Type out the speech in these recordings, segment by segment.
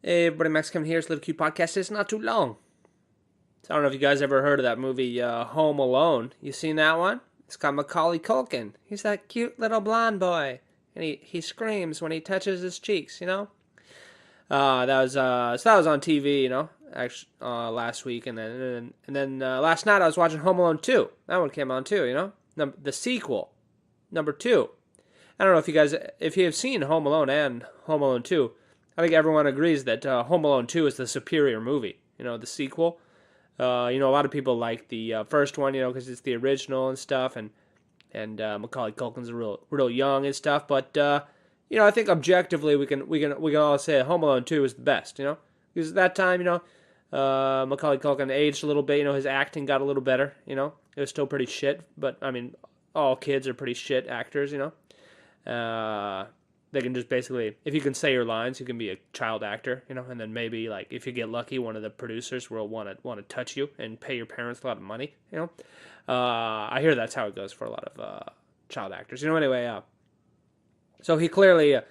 Hey everybody, Max coming here. It's a little cute podcast. It's not too long. So I don't know if you guys ever heard of that movie, Home Alone. You seen that one? It's got Macaulay Culkin. He's that cute little blonde boy, and he screams when he touches his cheeks. That was on TV. Actually last week, and then last night I was watching Home Alone 2. That one came on too. The sequel, number 2. I don't know if you have seen Home Alone and Home Alone 2. I think everyone agrees that Home Alone 2 is the superior movie. The sequel. A lot of people like the first one, because it's the original and stuff, and Macaulay Culkin's real young and stuff. But I think objectively we can all say Home Alone 2 is the best. Because at that time, Macaulay Culkin aged a little bit. His acting got a little better. It was still pretty shit, but I mean, all kids are pretty shit actors. They can just basically, if you can say your lines, you can be a child actor, and then maybe, like, if you get lucky, one of the producers will want to touch you and pay your parents a lot of money, I hear that's how it goes for a lot of child actors, anyway, so he clearly is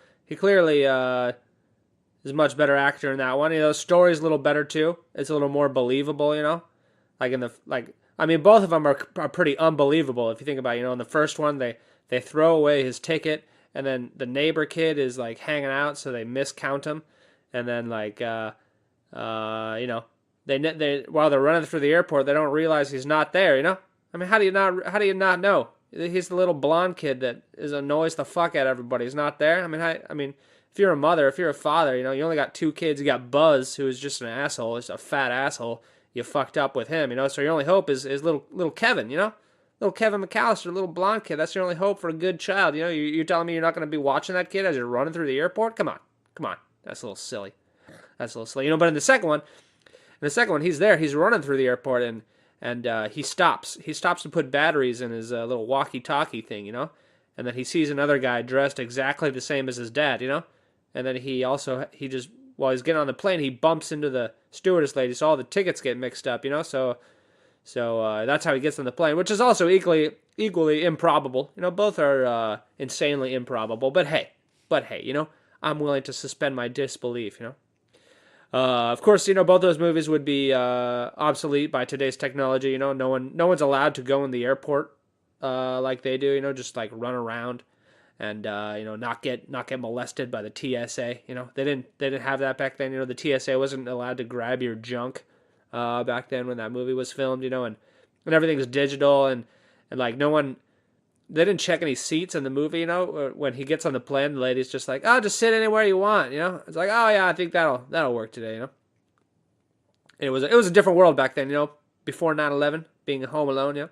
a much better actor in that one. The story's a little better too. It's a little more believable, both of them are pretty unbelievable if you think about it. In the first one, they throw away his ticket, and then the neighbor kid is like hanging out, so they miscount him. And then they while they're running through the airport, they don't realize he's not there. How do you not know? He's the little blonde kid that annoys the fuck out of everybody. He's not there. If you're a mother, if you're a father, you only got 2 kids. You got Buzz, who is just an asshole, just a fat asshole. You fucked up with him, So your only hope is little Kevin, Little Kevin McAllister, little blonde kid. That's your only hope for a good child. You're telling me you're not going to be watching that kid as you're running through the airport? Come on. That's a little silly. But in the second one, he's there. He's running through the airport, and he stops. He stops to put batteries in his little walkie-talkie thing, And then he sees another guy dressed exactly the same as his dad, And then while he's getting on the plane, he bumps into the stewardess lady, so all the tickets get mixed up, So that's how he gets on the plane, which is also equally improbable. Both are insanely improbable. But hey, I'm willing to suspend my disbelief. Of course, both those movies would be obsolete by today's technology. No one's allowed to go in the airport like they do. Just like run around and not get molested by the TSA. They didn't have that back then. The TSA wasn't allowed to grab your junk. Back then when that movie was filmed, and everything's digital and like they didn't check any seats in the movie, when he gets on the plane, the lady's just like, oh, just sit anywhere you want, It's like, oh yeah, I think that'll work today, It was a different world back then, before 9/11, being Home Alone,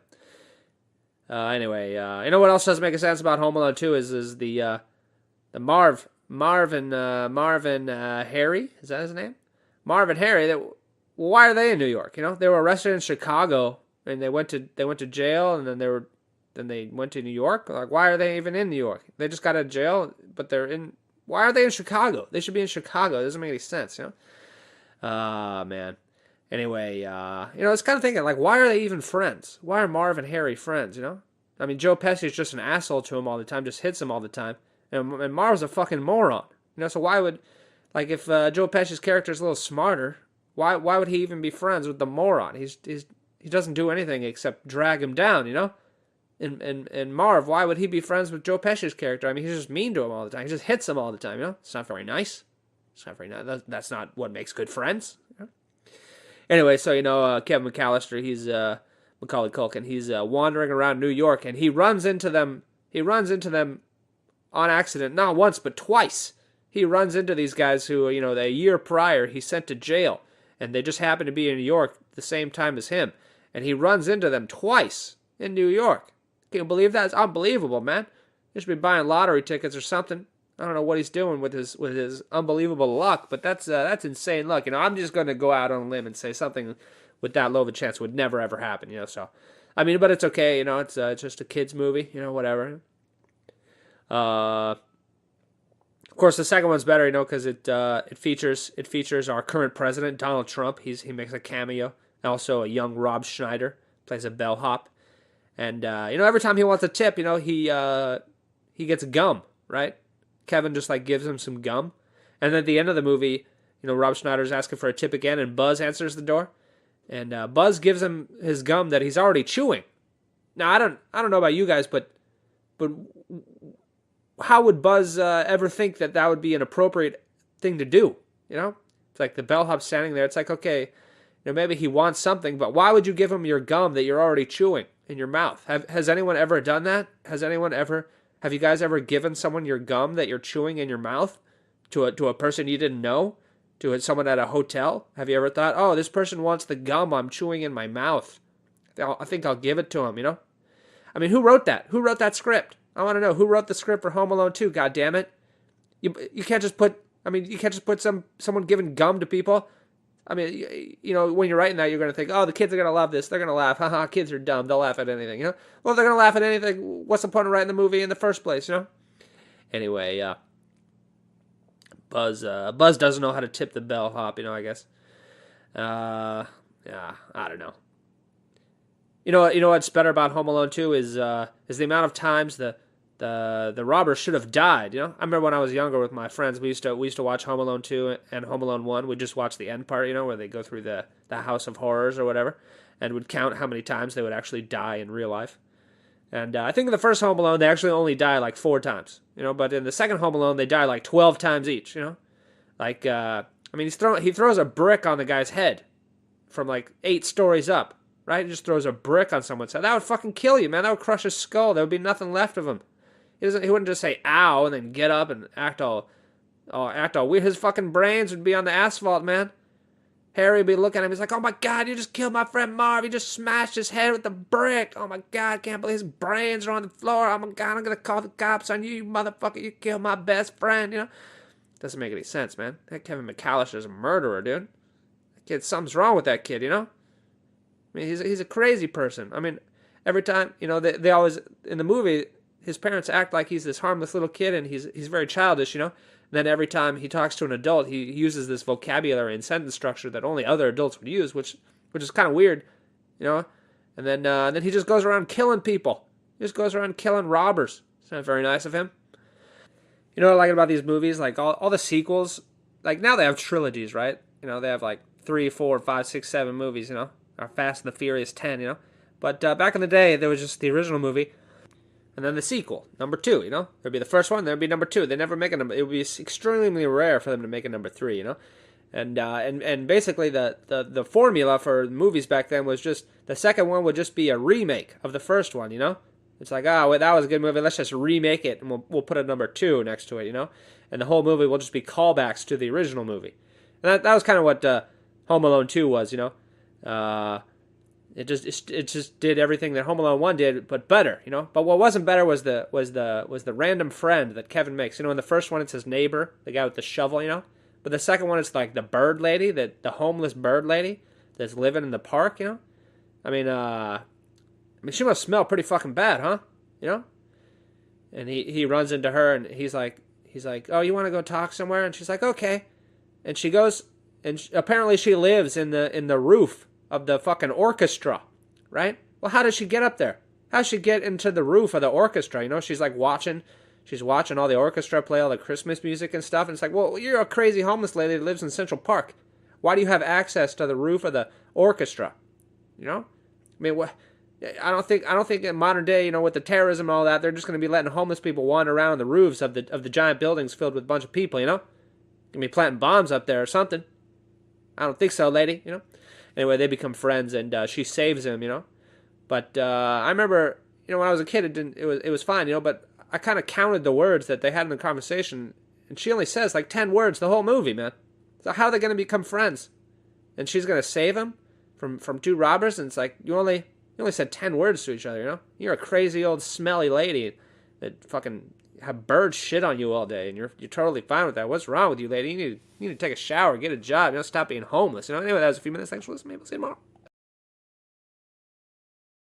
Anyway, what else doesn't make sense about Home Alone 2 is the Marvin Harry, is that his name? Marvin Harry, why are they in New York? They were arrested in Chicago, and they went to jail, and then they went to New York. Like, why are they even in New York? They just got out of jail, but they're in. Why are they in Chicago? They should be in Chicago. It doesn't make any sense, man. Anyway, it's kind of thinking, like, why are they even friends? Why are Marv and Harry friends? Joe Pesci's just an asshole to him all the time, just hits him all the time, and Marv's a fucking moron. So why would, like, if Joe Pesci's character is a little smarter, why would he even be friends with the moron? He doesn't do anything except drag him down, And Marv, why would he be friends with Joe Pesci's character? He's just mean to him all the time. He just hits him all the time, It's not very nice. It's not very nice. That's not what makes good friends. Anyway, so Kevin McAllister, he's Macaulay Culkin. He's wandering around New York, and he runs into them. He runs into them on accident, not once but twice. He runs into these guys who, a year prior he sent to jail. And they just happen to be in New York at the same time as him. And he runs into them twice in New York. Can you believe that? It's unbelievable, man. He should be buying lottery tickets or something. I don't know what he's doing with his unbelievable luck, but that's insane luck. I'm just going to go out on a limb and say something with that low of a chance would never ever happen. So, but it's okay. It's just a kids movie. Whatever. Of course, the second one's better, because it features our current president, Donald Trump. He makes a cameo. Also, a young Rob Schneider plays a bellhop, and every time he wants a tip, he gets gum, right? Kevin just like gives him some gum, and then at the end of the movie, Rob Schneider's asking for a tip again, and Buzz answers the door, and Buzz gives him his gum that he's already chewing. Now I don't know about you guys, but how would Buzz ever think that would be an appropriate thing to do? It's like the bellhop's standing there. It's like, okay, maybe he wants something, but why would you give him your gum that you're already chewing in your mouth? Has anyone ever done that? Have you guys ever given someone your gum that you're chewing in your mouth to a person you didn't know, to someone at a hotel? Have you ever thought, oh, this person wants the gum I'm chewing in my mouth, I think I'll give it to him, I mean, who wrote that? Who wrote that script? I want to know who wrote the script for Home Alone 2, God damn it. You can't just put, someone giving gum to people. I mean, when you're writing that, you're going to think, oh, the kids are going to love this. They're going to laugh. Haha, kids are dumb. They'll laugh at anything, Well, if they're going to laugh at anything, what's the point of writing the movie in the first place, Anyway, Buzz doesn't know how to tip the bellhop, I guess. Yeah, I don't know. You know what's better about Home Alone 2 is the amount of times the robber should have died. I remember when I was younger with my friends, we used to watch Home Alone 2 and Home Alone 1. We'd just watch the end part, where they go through the House of Horrors or whatever, and would count how many times they would actually die in real life. And I think in the first Home Alone, they actually only die like 4 times, but in the second Home Alone, they die like 12 times each, Like, he throws a brick on the guy's head from like 8 stories up. Right? He just throws a brick on someone's head. That would fucking kill you, man. That would crush his skull. There would be nothing left of him. He wouldn't just say ow and then get up and act all weird. His fucking brains would be on the asphalt, man. Harry would be looking at him. He's like, oh my God, you just killed my friend Marv. You just smashed his head with the brick. Oh my God, can't believe his brains are on the floor. Oh my God, I'm going to call the cops on you, you motherfucker. You killed my best friend, Doesn't make any sense, man. That Kevin McAllister's a murderer, dude. That kid, something's wrong with that kid, I mean, he's a crazy person. I mean, every time, they always, in the movie, his parents act like he's this harmless little kid and he's very childish, And then every time he talks to an adult, he uses this vocabulary and sentence structure that only other adults would use, which is kind of weird, And then he just goes around killing people. He just goes around killing robbers. It's not very nice of him. What I like about these movies? Like all the sequels, like now they have trilogies, right? They have like 3, 4, 5, 6, 7 movies, Or Fast and the Furious 10, But back in the day, there was just the original movie, and then the sequel, number 2, There'd be the first one, there'd be number 2. They never make a number. It would be extremely rare for them to make a number 3, And basically the formula for movies back then was just the second one would just be a remake of the first one, It's like, well, that was a good movie. Let's just remake it, and we'll put a number 2 next to it, And the whole movie will just be callbacks to the original movie. And that was kind of what Home Alone 2 was, It just did everything that Home Alone 1 did, but better, But what wasn't better was the random friend that Kevin makes. In the first one it's his neighbor, the guy with the shovel, But the second one it's like the bird lady, the homeless bird lady that's living in the park, I mean, she must smell pretty fucking bad, huh? And he runs into her and he's like, oh, you want to go talk somewhere? And she's like, okay. And she goes. And apparently she lives in the roof of the fucking orchestra, right? Well, how does she get up there? How does she get into the roof of the orchestra? She's like watching all the orchestra play all the Christmas music and stuff. And it's like, well, you're a crazy homeless lady that lives in Central Park. Why do you have access to the roof of the orchestra? I mean, what? I don't think in modern day, with the terrorism and all that, they're just going to be letting homeless people wander around the roofs of the giant buildings filled with a bunch of people. Going to be planting bombs up there or something. I don't think so, lady, Anyway, they become friends, and she saves him, But I remember, when I was a kid, it was fine, But I kind of counted the words that they had in the conversation, and she only says like 10 words the whole movie, man. So how are they going to become friends? And she's going to save him from 2 robbers, and it's like you only said 10 words to each other, You're a crazy old smelly lady that fucking have birds shit on you all day, and you're totally fine with that. What's wrong with you, lady? You need to take a shower, get a job, stop being homeless. Anyway, that was a few minutes. Thanks for listening. Maybe we'll see you tomorrow.